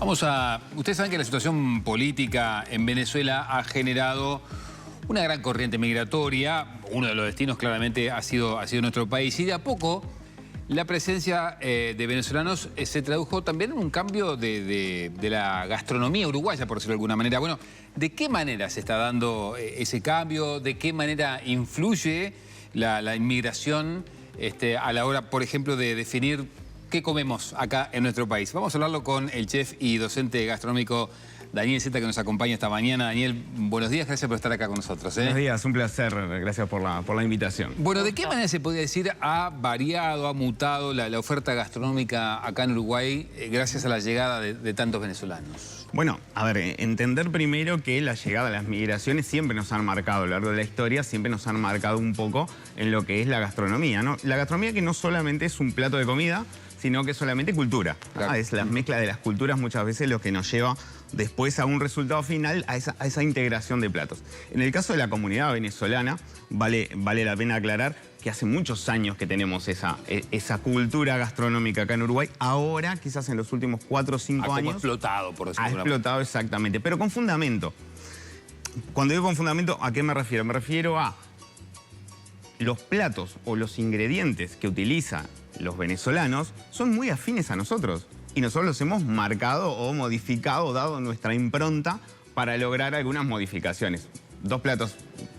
Ustedes saben que la situación política en Venezuela ha generado una gran corriente migratoria. Uno de los destinos claramente ha sido nuestro país. Y de a poco la presencia de venezolanos se tradujo también en un cambio de la gastronomía uruguaya, por decirlo de alguna manera. Bueno, ¿de qué manera se está dando ese cambio? ¿De qué manera influye la inmigración a la hora, por ejemplo, de definir qué comemos acá en nuestro país? Vamos a hablarlo con el chef y docente gastronómico Daniel Zeta, que nos acompaña esta mañana. Daniel, buenos días, gracias por estar acá con nosotros. Buenos días, un placer, gracias por la invitación. Bueno, ¿de qué manera se podría decir ha variado, ha mutado la oferta gastronómica acá en Uruguay gracias a la llegada de tantos venezolanos? Bueno, a ver, entender primero que la llegada de las migraciones siempre nos han marcado, a lo largo de la historia, siempre nos han marcado un poco en lo que es la gastronomía, ¿no? La gastronomía que no solamente es un plato de comida, sino que es solamente cultura. Claro. Es la mezcla de las culturas muchas veces lo que nos lleva después a un resultado final, a esa integración de platos. En el caso de la comunidad venezolana, vale la pena aclarar que hace muchos años que tenemos esa cultura gastronómica acá en Uruguay. Ahora, quizás en los últimos 4 o 5 años... Ha explotado, por decirlo. Ha explotado, exactamente, pero con fundamento. Cuando digo con fundamento, ¿a qué me refiero? Me refiero a los platos o los ingredientes que utilizan los venezolanos son muy afines a nosotros. Y nosotros los hemos marcado o modificado, dado nuestra impronta para lograr algunas modificaciones. 2 platos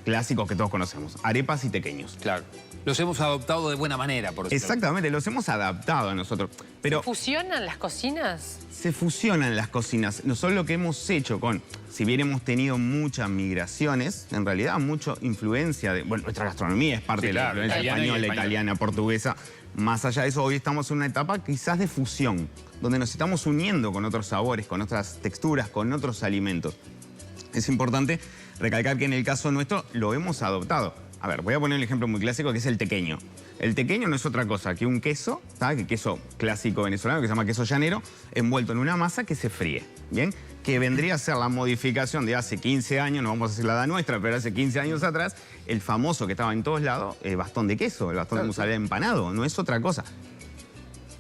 clásicos que todos conocemos, arepas y tequeños. Claro. Los hemos adoptado de buena manera, por decirlo. Exactamente, los hemos adaptado a nosotros. Pero ¿Se fusionan las cocinas? Se fusionan las cocinas. Nosotros lo que hemos hecho si bien hemos tenido muchas migraciones, en realidad mucha influencia de... Bueno, nuestra gastronomía es parte de la influencia española, italiana, portuguesa. Más allá de eso, hoy estamos en una etapa quizás de fusión, donde nos estamos uniendo con otros sabores, con otras texturas, con otros alimentos. Es importante recalcar que en el caso nuestro lo hemos adoptado. A ver, voy a poner un ejemplo muy clásico que es el tequeño. El tequeño no es otra cosa que un queso, ¿sabes? Que queso clásico venezolano que se llama queso llanero, envuelto en una masa que se fríe, ¿bien? Que vendría a ser la modificación de hace 15 años, no vamos a decir la edad nuestra, pero hace 15 años atrás, el famoso que estaba en todos lados, el bastón de queso, el bastón de mozzarella empanado, no es otra cosa.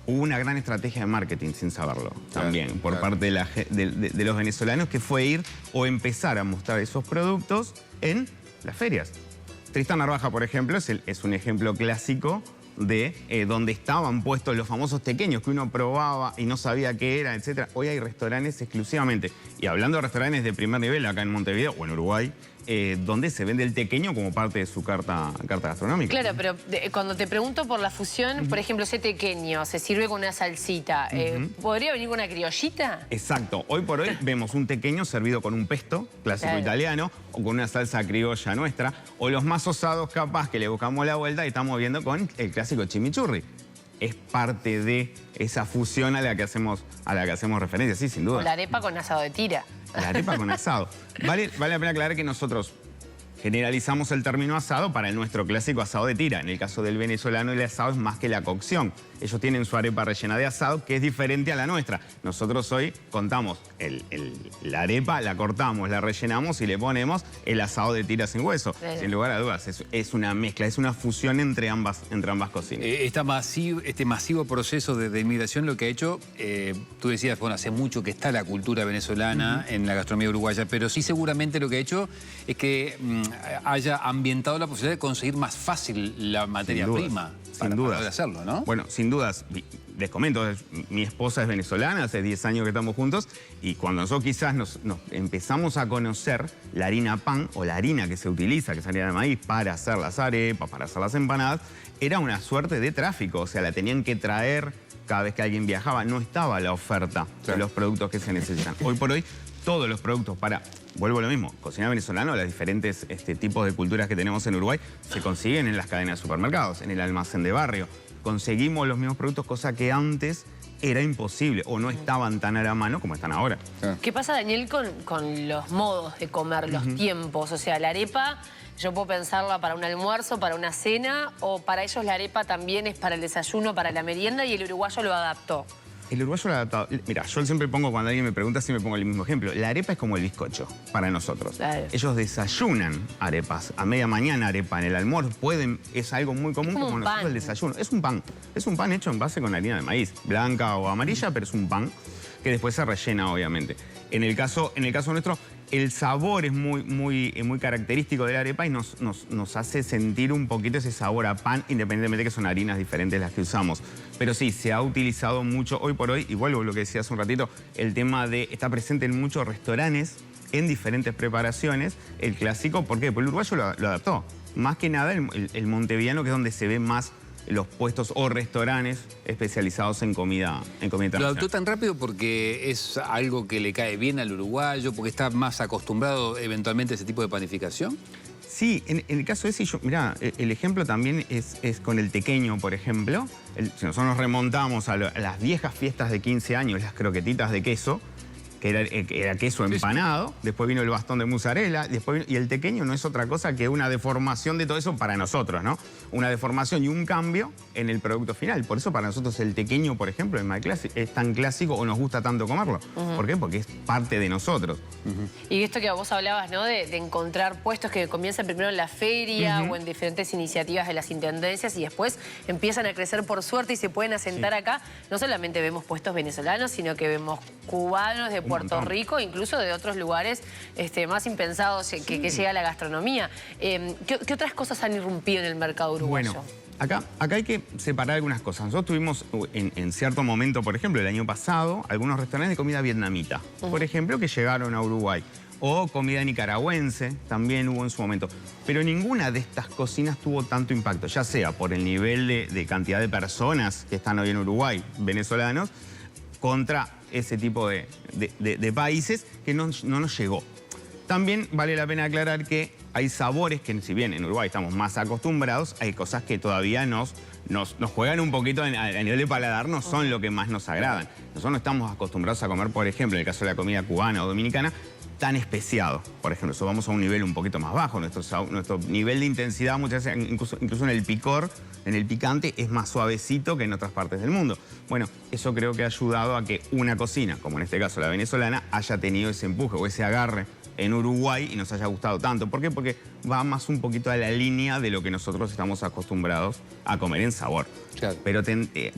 Hubo una gran estrategia de marketing, sin saberlo, también, por parte de los venezolanos, que fue ir o empezar a mostrar esos productos en las ferias. Tristán Narvaja, por ejemplo, es un ejemplo clásico de donde estaban puestos los famosos tequeños que uno probaba y no sabía qué era, etc. Hoy hay restaurantes exclusivamente, y hablando de restaurantes de primer nivel acá en Montevideo o en Uruguay, donde se vende el tequeño como parte de su carta gastronómica. Claro, pero cuando te pregunto por la fusión, por ejemplo, ese tequeño se sirve con una salsita, ¿podría venir con una criollita? Exacto. Hoy por hoy vemos un tequeño servido con un pesto clásico italiano o con una salsa criolla nuestra, o los más osados capaz que le buscamos la vuelta y estamos viendo con el clásico chimichurri. Es parte de esa fusión a la que hacemos referencia, sí, sin duda. O la arepa con asado de tira. La arepa con asado. Vale la pena aclarar que nosotros generalizamos el término asado para el nuestro clásico asado de tira. En el caso del venezolano, el asado es más que la cocción. Ellos tienen su arepa rellena de asado, que es diferente a la nuestra. Nosotros hoy contamos la arepa, la cortamos, la rellenamos y le ponemos el asado de tira sin hueso. Sin lugar a dudas, es una mezcla, es una fusión entre ambas cocinas. Este masivo proceso de inmigración lo que ha hecho, tú decías, bueno, hace mucho que está la cultura venezolana en la gastronomía uruguaya, pero sí seguramente lo que ha hecho es que haya ambientado la posibilidad de conseguir más fácil la materia prima. Para poder hacerlo, ¿no? Bueno, sin dudas. Les comento, mi esposa es venezolana, hace 10 años que estamos juntos, y cuando nosotros quizás nos empezamos a conocer la harina pan, o la harina que se utiliza, que es harina de maíz, para hacer las arepas, para hacer las empanadas, era una suerte de tráfico. O sea, la tenían que traer cada vez que alguien viajaba. No estaba la oferta de los productos que se necesitan. Hoy por hoy, todos los productos vuelvo a lo mismo, cocina venezolana, los diferentes tipos de culturas que tenemos en Uruguay se consiguen en las cadenas de supermercados, en el almacén de barrio. Conseguimos los mismos productos, cosa que antes era imposible o no estaban tan a la mano como están ahora. ¿Qué pasa, Daniel, con los modos de comer, los tiempos? O sea, la arepa, yo puedo pensarla para un almuerzo, para una cena, o para ellos la arepa también es para el desayuno, para la merienda, y el uruguayo lo adaptó. El uruguayo lo ha adaptado. Mira, yo siempre pongo, cuando alguien me pregunta, siempre pongo el mismo ejemplo. La arepa es como el bizcocho para nosotros. Claro. Ellos desayunan arepas. A media mañana arepa, en el almuerzo es algo muy común como nosotros el desayuno. Es un pan. Es un pan hecho en base con harina de maíz. Blanca o amarilla, pero es un pan que después se rellena, obviamente. En el caso nuestro, el sabor es muy característico de la arepa y nos hace sentir un poquito ese sabor a pan, independientemente de que son harinas diferentes las que usamos. Pero sí, se ha utilizado mucho hoy por hoy, y vuelvo a lo que decía hace un ratito, el tema de está presente en muchos restaurantes, en diferentes preparaciones, el clásico, ¿por qué? Porque el uruguayo lo adaptó. Más que nada el montevideano, que es donde se ve más los puestos o restaurantes especializados en comida internacional. ¿Lo adoptó tan rápido porque es algo que le cae bien al uruguayo, porque está más acostumbrado eventualmente a ese tipo de panificación? Sí, en el caso ese, mirá, el ejemplo también es con el tequeño, por ejemplo. Si nosotros nos remontamos a las viejas fiestas de 15 años, las croquetitas de queso, que era queso empanado, después vino el bastón de mozzarella, y el tequeño no es otra cosa que una deformación de todo eso para nosotros, ¿no? Una deformación y un cambio en el producto final. Por eso para nosotros el tequeño, por ejemplo, es tan clásico o nos gusta tanto comerlo. ¿Por qué? Porque es parte de nosotros. Y esto que vos hablabas, ¿no? De encontrar puestos que comienzan primero en la feria o en diferentes iniciativas de las intendencias y después empiezan a crecer por suerte y se pueden asentar acá. No solamente vemos puestos venezolanos, sino que vemos cubanos de Puerto Rico, incluso de otros lugares más impensados que llega la gastronomía. ¿Qué otras cosas han irrumpido en el mercado uruguayo? Bueno, acá hay que separar algunas cosas. Nosotros tuvimos en cierto momento, por ejemplo, el año pasado, algunos restaurantes de comida vietnamita, por ejemplo, que llegaron a Uruguay. O comida nicaragüense, también hubo en su momento. Pero ninguna de estas cocinas tuvo tanto impacto, ya sea por el nivel de cantidad de personas que están hoy en Uruguay, venezolanos, contra ese tipo de países que no nos llegó. También vale la pena aclarar que hay sabores que, si bien en Uruguay estamos más acostumbrados, hay cosas que todavía nos juegan un poquito a nivel de paladar, no son lo que más nos agradan. Nosotros no estamos acostumbrados a comer, por ejemplo, en el caso de la comida cubana o dominicana, tan especiado. Por ejemplo, eso vamos a un nivel un poquito más bajo. Nuestro nivel de intensidad, muchas veces, incluso en el picor, en el picante, es más suavecito que en otras partes del mundo. Bueno, eso creo que ha ayudado a que una cocina, como en este caso la venezolana, haya tenido ese empuje o ese agarre en Uruguay y nos haya gustado tanto. ¿Por qué? Porque va más un poquito a la línea de lo que nosotros estamos acostumbrados a comer en sabor. Claro. Pero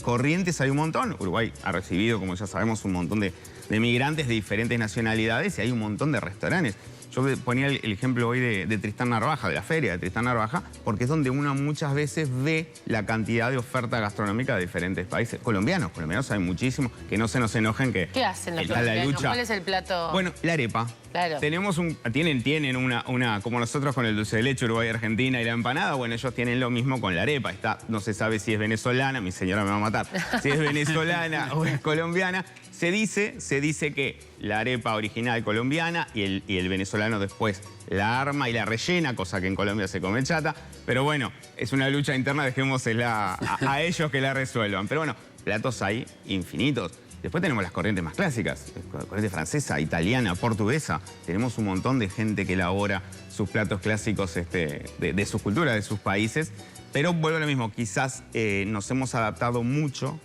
corrientes hay un montón. Uruguay ha recibido, como ya sabemos, un montón de migrantes de diferentes nacionalidades y hay un montón de restaurantes. Yo ponía el ejemplo hoy de Tristán Narvaja, de la feria de Tristán Narvaja, porque es donde uno muchas veces ve la cantidad de oferta gastronómica de diferentes países. Colombianos saben muchísimo, que no se nos enojen que... ¿Qué hacen los colombianos? ¿Cuál es el plato? Bueno, la arepa. Claro. Tienen una, como nosotros con el dulce de leche, Uruguay, Argentina y la empanada, bueno, ellos tienen lo mismo con la arepa. No se sabe si es venezolana, mi señora me va a matar, si es venezolana o es colombiana. Se dice que la arepa original colombiana y el venezolano después la arma y la rellena, cosa que en Colombia se come chata. Pero bueno, es una lucha interna, dejémosela a ellos que la resuelvan. Pero bueno, platos hay infinitos. Después tenemos las corrientes más clásicas, corriente francesa, italiana, portuguesa. Tenemos un montón de gente que elabora sus platos clásicos de sus culturas, de sus países. Pero vuelvo a lo mismo, quizás nos hemos adaptado mucho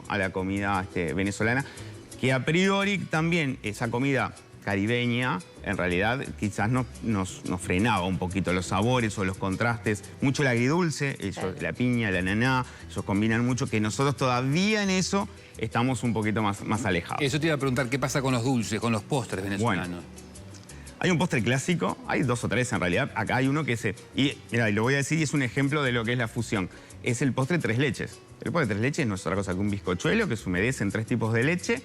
a la comida venezolana, que a priori también esa comida caribeña, en realidad quizás nos frenaba un poquito los sabores o los contrastes. Mucho el agridulce, la piña, la ananá, ellos combinan mucho, que nosotros todavía en eso estamos un poquito más alejados. Eso te iba a preguntar, ¿qué pasa con los dulces, con los postres venezolanos? Bueno, hay un postre clásico, hay 2 o 3 en realidad. Acá hay uno que y mira, lo voy a decir y es un ejemplo de lo que es la fusión. Es el postre 3 leches. El postre 3 leches no es otra cosa que un bizcochuelo que se humedece en 3 tipos de leche.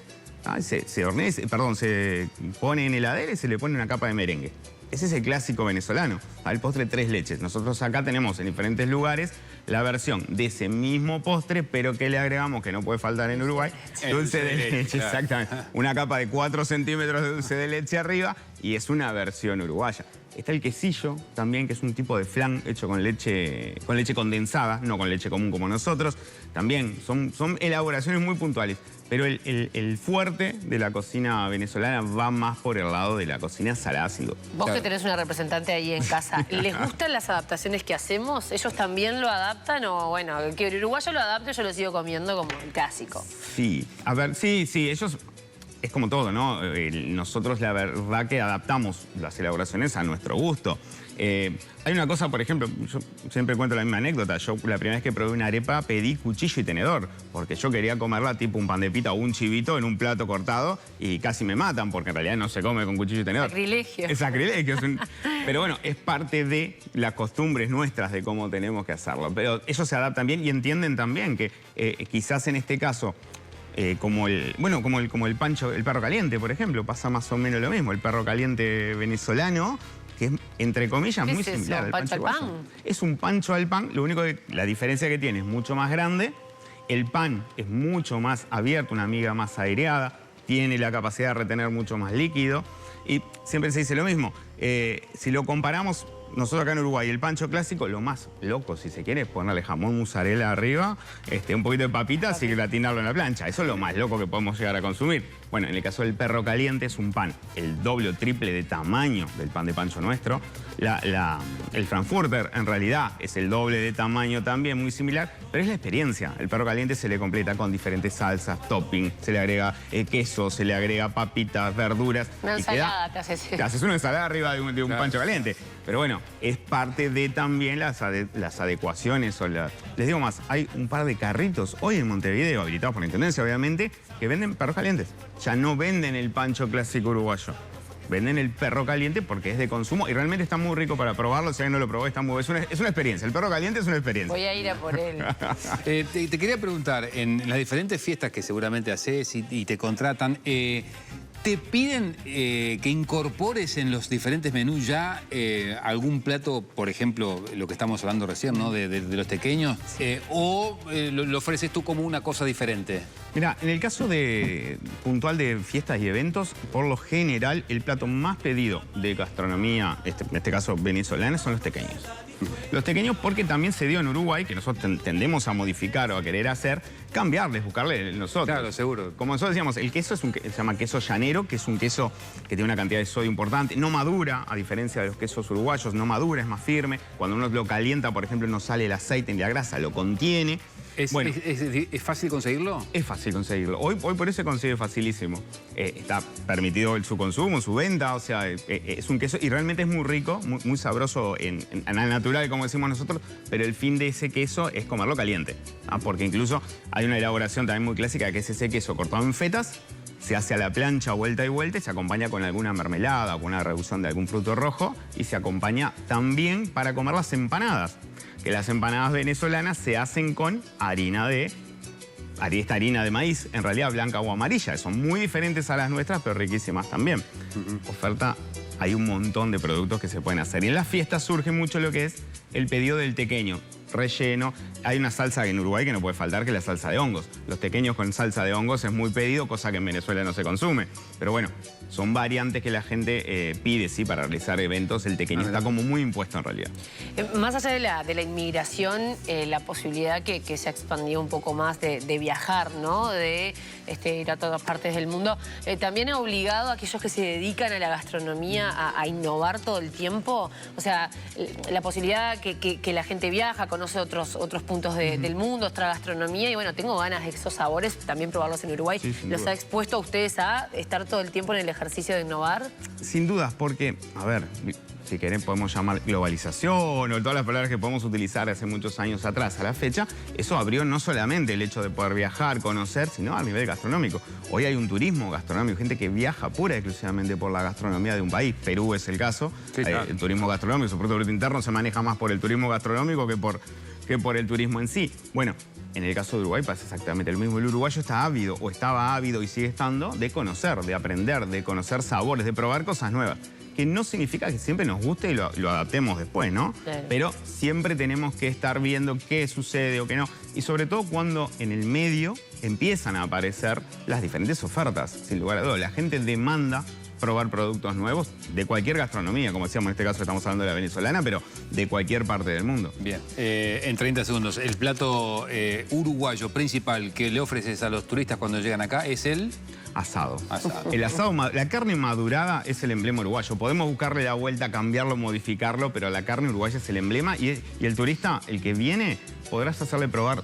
Se hornea, se pone en heladera y se le pone una capa de merengue. Ese es el clásico venezolano, el postre 3 leches. Nosotros acá tenemos en diferentes lugares la versión de ese mismo postre, pero que le agregamos, que no puede faltar en Uruguay, dulce de leche, claro. Exactamente. Una capa de 4 centímetros de dulce de leche arriba y es una versión uruguaya. Está el quesillo también, que es un tipo de flan hecho con leche condensada, no con leche común como nosotros. También son elaboraciones muy puntuales. Pero el fuerte de la cocina venezolana va más por el lado de la cocina salada. Vos que tenés una representante ahí en casa, ¿les gustan las adaptaciones que hacemos? ¿Ellos también lo adaptan o, bueno, que el uruguayo lo adapte, yo lo sigo comiendo como el clásico? Sí, a ver, sí, ellos... es como todo, ¿no? Nosotros la verdad que adaptamos las elaboraciones a nuestro gusto. Hay una cosa, por ejemplo, yo siempre cuento la misma anécdota. Yo la primera vez que probé una arepa pedí cuchillo y tenedor, porque yo quería comerla tipo un pan de pita o un chivito en un plato cortado y casi me matan, porque en realidad no se come con cuchillo y tenedor. Sacrilegio. Es sacrilegio. Pero bueno, es parte de las costumbres nuestras de cómo tenemos que hacerlo. Pero ellos se adaptan bien y entienden también que quizás en este caso... como el perro caliente, por ejemplo, pasa más o menos lo mismo. El perro caliente venezolano, que es, entre comillas, muy similar al pancho al pan. Es un pancho al pan, lo único que la diferencia que tiene es mucho más grande, el pan es mucho más abierto, una miga más aireada, tiene la capacidad de retener mucho más líquido y siempre se dice lo mismo. Si lo comparamos, nosotros acá en Uruguay, el pancho clásico, lo más loco, si se quiere, es ponerle jamón mozzarella arriba, un poquito de papitas y gratinarlo en la plancha. Eso es lo más loco que podemos llegar a consumir. Bueno, en el caso del perro caliente es un pan el doble o triple de tamaño del pan de pancho nuestro. El frankfurter, en realidad, es el doble de tamaño también, muy similar, pero es la experiencia. El perro caliente se le completa con diferentes salsas, topping, se le agrega queso, se le agrega papitas, verduras. Una ensalada te haces. Te haces una ensalada arriba de un pancho caliente. Pero bueno, es parte de también las adecuaciones. Les digo más, hay un par de carritos hoy en Montevideo, habilitados por la Intendencia, obviamente, que venden perros calientes. Ya no venden el pancho clásico uruguayo. Venden el perro caliente porque es de consumo y realmente está muy rico para probarlo. Si alguien no lo probó, está muy... es una experiencia. El perro caliente es una experiencia. Voy a ir a por él. Te quería preguntar, en las diferentes fiestas que seguramente haces y te contratan, ¿te piden que incorpores en los diferentes menús ya algún plato, por ejemplo, lo que estamos hablando recién, ¿no? de los tequeños? ¿O lo ofreces tú como una cosa diferente? Mira, en el caso puntual de fiestas y eventos, por lo general, el plato más pedido de gastronomía, en este caso venezolana, son los tequeños. Los tequeños porque también se dio en Uruguay, que nosotros tendemos a modificar o a querer hacer, cambiarles, buscarle nosotros. Claro, seguro. Como nosotros decíamos, el queso se llama queso llanero, que es un queso que tiene una cantidad de sodio importante. No madura, a diferencia de los quesos uruguayos, no madura, es más firme. Cuando uno lo calienta, por ejemplo, no sale el aceite ni la grasa, lo contiene. ¿Es fácil conseguirlo? Es fácil conseguirlo. Hoy por eso se consigue facilísimo. Está permitido su consumo, su venta, o sea, es un queso y realmente es muy rico, muy sabroso en al natural, como decimos nosotros, pero el fin de ese queso es comerlo caliente. Porque incluso hay una elaboración también muy clásica que es ese queso cortado en fetas, se hace a la plancha vuelta y vuelta y se acompaña con alguna mermelada o con una reducción de algún fruto rojo y se acompaña también para comer las empanadas. Que las empanadas venezolanas se hacen con esta harina de maíz, en realidad blanca o amarilla. Son muy diferentes a las nuestras, pero riquísimas también. Oferta, hay un montón de productos que se pueden hacer. Y en las fiestas surge mucho lo que es el pedido del tequeño. Relleno. Hay una salsa en Uruguay que no puede faltar, que es la salsa de hongos. Los tequeños con salsa de hongos es muy pedido, cosa que en Venezuela no se consume. Pero bueno, son variantes que la gente pide, sí, para realizar eventos. El tequeño está como muy impuesto en realidad. Más allá de la inmigración, la posibilidad que se ha expandido un poco más de viajar, ¿no? De ir a todas partes del mundo. También ha obligado a aquellos que se dedican a la gastronomía a innovar todo el tiempo. O sea, la posibilidad que la gente viaja, conoce otros puntos del mundo, otra gastronomía, y bueno, tengo ganas de esos sabores, también probarlos en Uruguay. Sí, ¿los ha expuesto a ustedes a estar todo el tiempo en el ejercicio de innovar? Sin dudas, porque, a ver, si quieren podemos llamar globalización o todas las palabras que podemos utilizar hace muchos años atrás a la fecha, eso abrió no solamente el hecho de poder viajar, conocer, sino a nivel gastronómico. Hoy hay un turismo gastronómico, gente que viaja pura y exclusivamente por la gastronomía de un país. Perú es el caso. Sí, claro. El turismo gastronómico, su Producto Interno se maneja más por el turismo gastronómico que por el turismo en sí. Bueno, en el caso de Uruguay pasa exactamente lo mismo. El uruguayo está ávido, o estaba ávido y sigue estando, de conocer, de aprender, de conocer sabores, de probar cosas nuevas. Que no significa que siempre nos guste y lo adaptemos después, ¿no? Claro. Pero siempre tenemos que estar viendo qué sucede o qué no. Y sobre todo cuando en el medio empiezan a aparecer las diferentes ofertas, sin lugar a dudas. La gente demanda probar productos nuevos de cualquier gastronomía, como decíamos en este caso estamos hablando de la venezolana, pero de cualquier parte del mundo. Bien, en 30 segundos, el plato uruguayo principal que le ofreces a los turistas cuando llegan acá es el... Asado. El asado, la carne madurada es el emblema uruguayo. Podemos buscarle la vuelta, cambiarlo, modificarlo, pero la carne uruguaya es el emblema y el turista, el que viene, podrás hacerle probar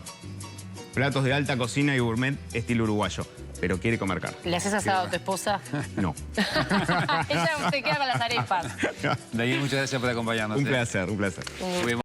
platos de alta cocina y gourmet estilo uruguayo. pero quiere comer carne. ¿Le haces asado a tu esposa? No. Ella se queda con las arepas. Daniel, muchas gracias por acompañarnos. Un placer, un placer.